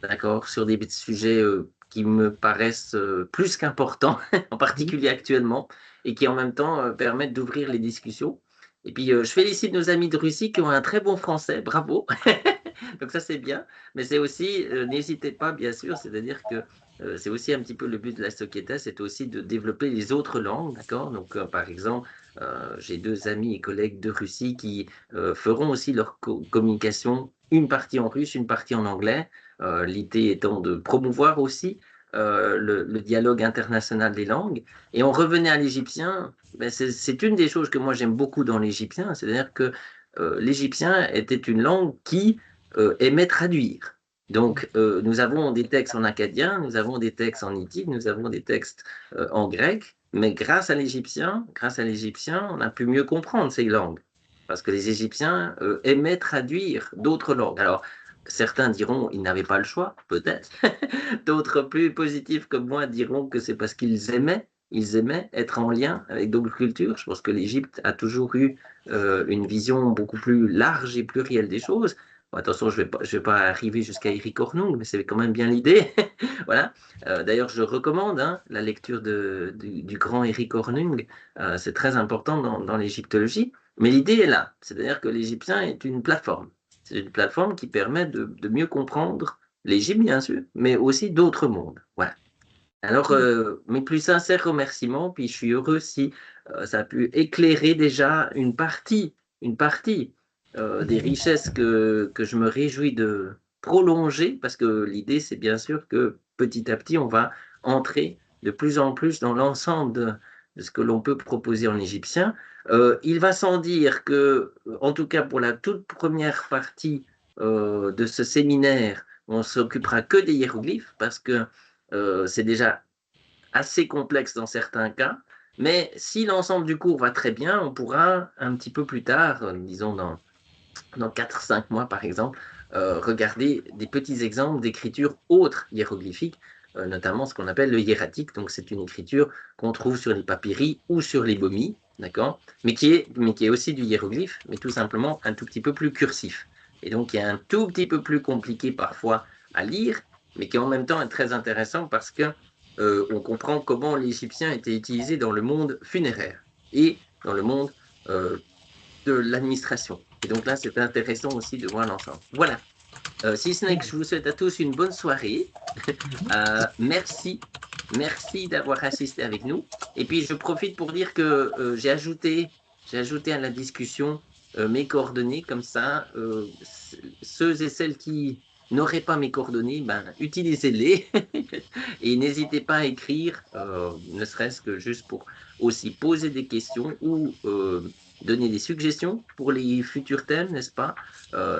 d'accord, sur des sujets qui me paraissent plus qu'importants, en particulier actuellement, et qui en même temps permettent d'ouvrir les discussions. Et puis, je félicite nos amis de Russie qui ont un très bon français, bravo. Donc ça, c'est bien. Mais c'est aussi, n'hésitez pas, bien sûr, c'est-à-dire que c'est aussi un petit peu le but de la Stocketa, c'est aussi de développer les autres langues, d'accord? Donc, par exemple, j'ai 2 amis et collègues de Russie qui feront aussi leur communication, une partie en russe, une partie en anglais. L'idée étant de promouvoir aussi le dialogue international des langues. Et on revenait à l'égyptien, ben c'est une des choses que moi j'aime beaucoup dans l'égyptien, c'est-à-dire que l'égyptien était une langue qui aimait traduire. Donc, nous avons des textes en akkadien, nous avons des textes en hittite, nous avons des textes en grec, mais grâce à l'égyptien, on a pu mieux comprendre ces langues. Parce que les Égyptiens aimaient traduire d'autres langues. Alors, certains diront qu'ils n'avaient pas le choix, peut-être. D'autres plus positifs comme moi diront que c'est parce qu'ils aimaient être en lien avec d'autres cultures. Je pense que l'Égypte a toujours eu une vision beaucoup plus large et plurielle des choses. Bon, attention, je vais pas arriver jusqu'à Eric Hornung, mais c'est quand même bien l'idée. Voilà. D'ailleurs, je recommande la lecture du grand Eric Hornung. C'est très important dans l'égyptologie. Mais l'idée est là. C'est-à-dire que l'égyptien est une plateforme. C'est une plateforme qui permet de mieux comprendre l'Égypte, bien sûr, mais aussi d'autres mondes. Voilà. Alors, mes plus sincères remerciements, puis je suis heureux si ça a pu éclairer déjà une partie des richesses que je me réjouis de prolonger, parce que l'idée, c'est bien sûr que petit à petit, on va entrer de plus en plus dans l'ensemble de ce que l'on peut proposer en égyptien. Il va sans dire que, en tout cas pour la toute première partie de ce séminaire, on s'occupera que des hiéroglyphes, parce que c'est déjà assez complexe dans certains cas, mais si l'ensemble du cours va très bien, on pourra un petit peu plus tard, disons dans 4-5 mois par exemple, regarder des petits exemples d'écriture autres hiéroglyphiques, notamment ce qu'on appelle le hiératique. Donc c'est une écriture qu'on trouve sur les papyri ou sur les momies, d'accord, mais qui est aussi du hiéroglyphe, mais tout simplement un tout petit peu plus cursif. Et donc qui est un tout petit peu plus compliqué parfois à lire, mais qui en même temps est très intéressant parce que on comprend comment l'égyptien était utilisé dans le monde funéraire et dans le monde de l'administration. Et donc là, c'est intéressant aussi de voir l'ensemble. Voilà. Si ce n'est que je vous souhaite à tous une bonne soirée. Merci. Merci d'avoir assisté avec nous. Et puis, je profite pour dire que j'ai ajouté à la discussion mes coordonnées. Comme ça, ceux et celles qui n'auraient pas mes coordonnées, ben, utilisez-les. Et n'hésitez pas à écrire, ne serait-ce que juste pour aussi poser des questions ou donner des suggestions pour les futurs thèmes, n'est-ce pas?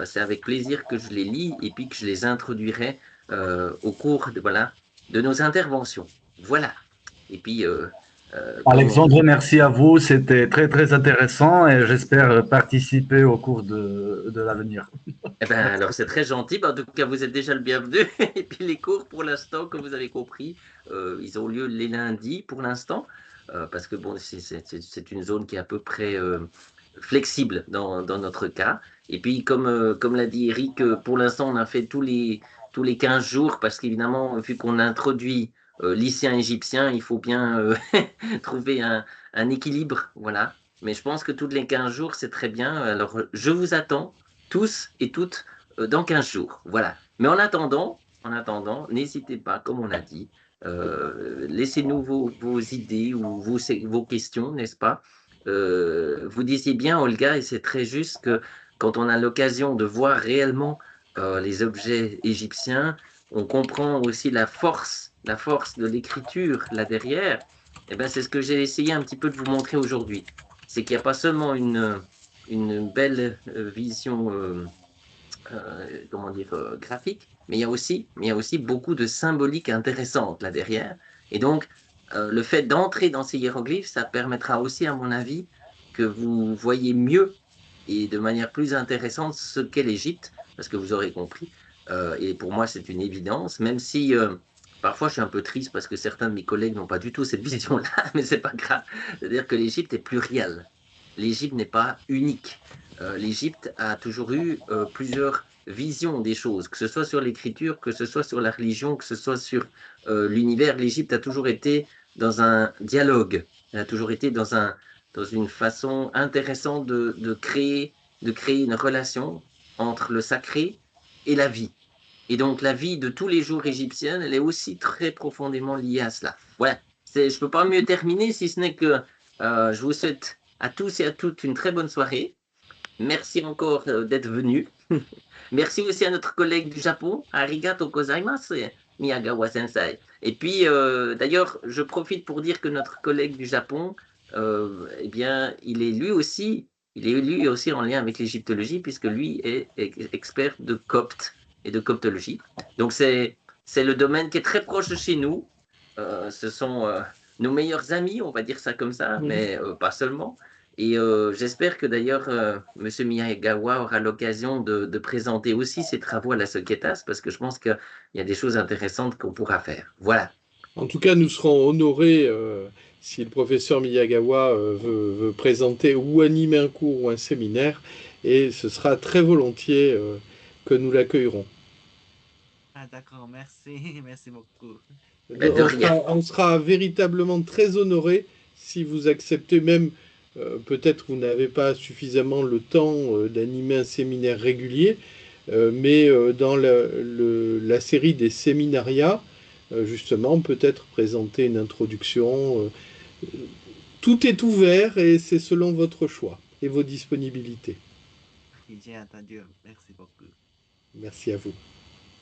C'est avec plaisir que je les lis et puis que je les introduirai au cours de nos interventions. Voilà. Et puis, Alexandre, merci à vous. C'était très, très intéressant et j'espère participer au cours de l'avenir. eh ben, alors, c'est très gentil. En tout cas, vous êtes déjà le bienvenu. Et puis, les cours, pour l'instant, comme vous avez compris, ils ont lieu les lundis pour l'instant. Parce que bon, c'est une zone qui est à peu près flexible dans notre cas. Et puis, comme l'a dit Eric, pour l'instant, on a fait tous les 15 jours, parce qu'évidemment, vu qu'on introduit lycéen égyptien, il faut bien trouver un équilibre. Voilà. Mais je pense que tous les 15 jours, c'est très bien. Alors, je vous attends tous et toutes dans 15 jours. Voilà. Mais en attendant, n'hésitez pas, comme on l'a dit, laissez-nous vos idées ou vos questions, n'est-ce pas? Vous disiez bien, Olga, et c'est très juste, que quand on a l'occasion de voir réellement les objets égyptiens, on comprend aussi la force de l'écriture là derrière. Et ben, c'est ce que j'ai essayé un petit peu de vous montrer aujourd'hui. C'est qu'il n'y a pas seulement une belle vision comment dire, graphique, mais il y a aussi beaucoup de symbolique intéressante là derrière. Et donc, le fait d'entrer dans ces hiéroglyphes, ça permettra aussi, à mon avis, que vous voyez mieux et de manière plus intéressante ce qu'est l'Égypte, parce que vous aurez compris. Et pour moi, c'est une évidence, même si parfois je suis un peu triste parce que certains de mes collègues n'ont pas du tout cette vision-là, mais c'est pas grave. C'est-à-dire que l'Égypte est plurielle. L'Égypte n'est pas unique. L'Égypte a toujours eu plusieurs visions des choses, que ce soit sur l'écriture, que ce soit sur la religion, que ce soit sur l'univers. L'Égypte a toujours été dans un dialogue, elle a toujours été dans une façon intéressante de créer une relation entre le sacré et la vie. Et donc, la vie de tous les jours égyptienne, elle est aussi très profondément liée à cela. Voilà, je ne peux pas mieux terminer, si ce n'est que je vous souhaite à tous et à toutes une très bonne soirée. Merci encore d'être venus. Merci aussi à notre collègue du Japon, arigato gozaimasu, Miyagawa Sensei. Et puis, d'ailleurs, je profite pour dire que notre collègue du Japon, eh bien, il est lui aussi en lien avec l'égyptologie, puisque lui est expert de copte et de coptologie. Donc, c'est le domaine qui est très proche de chez nous. Ce sont nos meilleurs amis, on va dire ça comme ça, mais pas seulement. Et j'espère que d'ailleurs, M. Miyagawa aura l'occasion de présenter aussi ses travaux à la Soketas, parce que je pense qu'il y a des choses intéressantes qu'on pourra faire. Voilà. En tout cas, nous serons honorés si le professeur Miyagawa veut présenter ou animer un cours ou un séminaire, et ce sera très volontiers que nous l'accueillerons. Ah, d'accord, merci, merci beaucoup. On sera véritablement très honorés si vous acceptez, même peut-être vous n'avez pas suffisamment le temps d'animer un séminaire régulier, mais dans la série des séminariats, justement, peut-être présenter une introduction. Tout est ouvert et c'est selon votre choix et vos disponibilités. J'ai entendu, merci beaucoup. Merci à vous.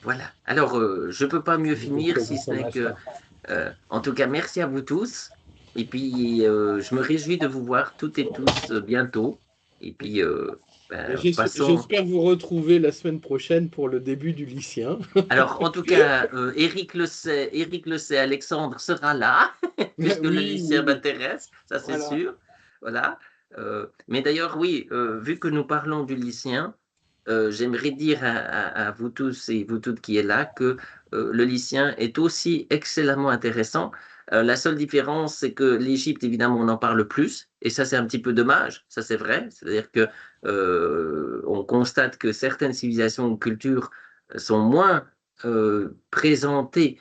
Voilà. Alors, je ne peux pas mieux finir si ce n'est que, en tout cas, merci à vous tous. Et puis, je me réjouis de vous voir toutes et tous bientôt. Et puis, j'espère vous retrouver la semaine prochaine pour le début du lycéen. Alors, en tout cas, Eric le sait, Alexandre sera là, puisque le lycéen m'intéresse, ça c'est sûr. Voilà. Mais d'ailleurs, oui, vu que nous parlons du lycéen, j'aimerais dire à vous tous et vous toutes qui êtes là que le lycéen est aussi excellemment intéressant. La seule différence, c'est que l'Égypte, évidemment, on en parle plus, et ça, c'est un petit peu dommage, ça c'est vrai. C'est-à-dire que on constate que certaines civilisations ou cultures sont moins présentées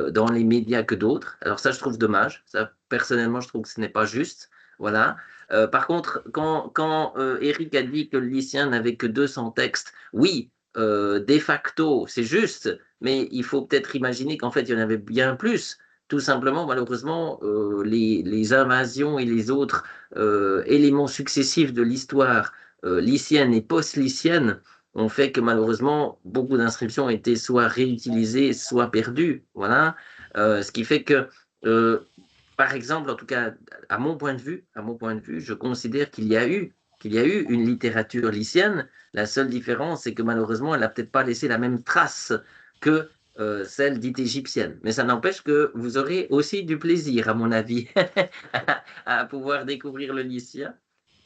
dans les médias que d'autres. Alors ça, je trouve dommage. Ça, personnellement, je trouve que ce n'est pas juste. Voilà. Par contre, quand Eric a dit que le lycéen n'avait que 200 textes, oui, de facto, c'est juste, mais il faut peut-être imaginer qu'en fait, il y en avait bien plus. Tout simplement, malheureusement, les invasions et les autres éléments successifs de l'histoire lycéenne et post-lycéenne ont fait que malheureusement, beaucoup d'inscriptions ont été soit réutilisées, soit perdues. Voilà. Ce qui fait que, par exemple, en tout cas, à mon point de vue, je considère qu'il y a eu une littérature lycéenne. La seule différence, c'est que malheureusement, elle n'a peut-être pas laissé la même trace que celle dite égyptienne. Mais ça n'empêche que vous aurez aussi du plaisir, à mon avis, à pouvoir découvrir le lycéen.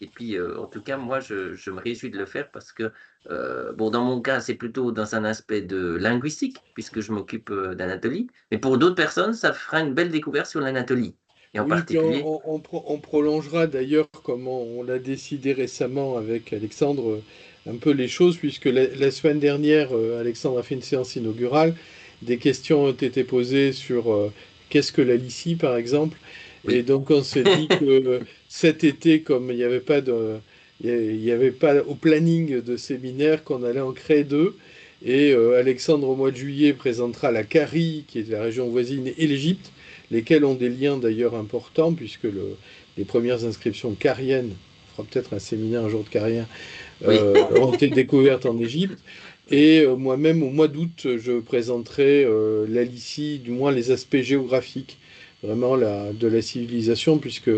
Et puis, en tout cas, moi, je me réjouis de le faire parce que, bon, dans mon cas, c'est plutôt dans un aspect de linguistique, puisque je m'occupe d'Anatolie. Mais pour d'autres personnes, ça fera une belle découverte sur l'Anatolie. Et en particulier... on prolongera d'ailleurs, comme on l'a décidé récemment avec Alexandre, un peu les choses, puisque la semaine dernière, Alexandre a fait une séance inaugurale. Des questions ont été posées sur qu'est-ce que la Lycie, par exemple. Oui. Et donc, on s'est dit que cet été, comme il n'y avait pas au planning de séminaire, qu'on allait en créer 2. Et Alexandre, au mois de juillet, présentera la Carie, qui est la région voisine, et l'Égypte, lesquels ont des liens d'ailleurs importants, puisque les premières inscriptions cariennes, on fera peut-être un séminaire un jour de carien, ont été découvertes en Égypte. Et moi-même, au mois d'août, je présenterai la Lycie, du moins les aspects géographiques, vraiment de la civilisation, puisque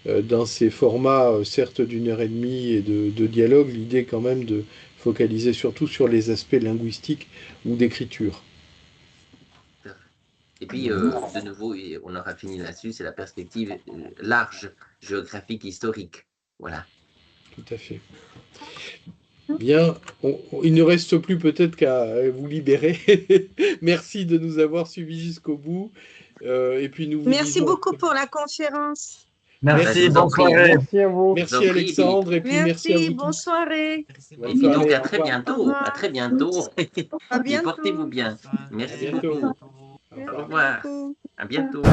dans ces formats, certes d'1h30 et de dialogue, l'idée quand même de focaliser surtout sur les aspects linguistiques ou d'écriture. Et puis, de nouveau, on aura fini là-dessus, c'est la perspective large, géographique, historique. Voilà. Tout à fait. Bien, il ne reste plus peut-être qu'à vous libérer. Merci de nous avoir suivis jusqu'au bout. Et puis nous Merci beaucoup pour la conférence. Merci, bonne soirée. Merci à vous. Merci Alexandre, et puis merci à vous. Bonne soirée. Et puis donc à très bientôt. À très bientôt. À bientôt. Portez-vous bien. Merci beaucoup. Au revoir. À bientôt.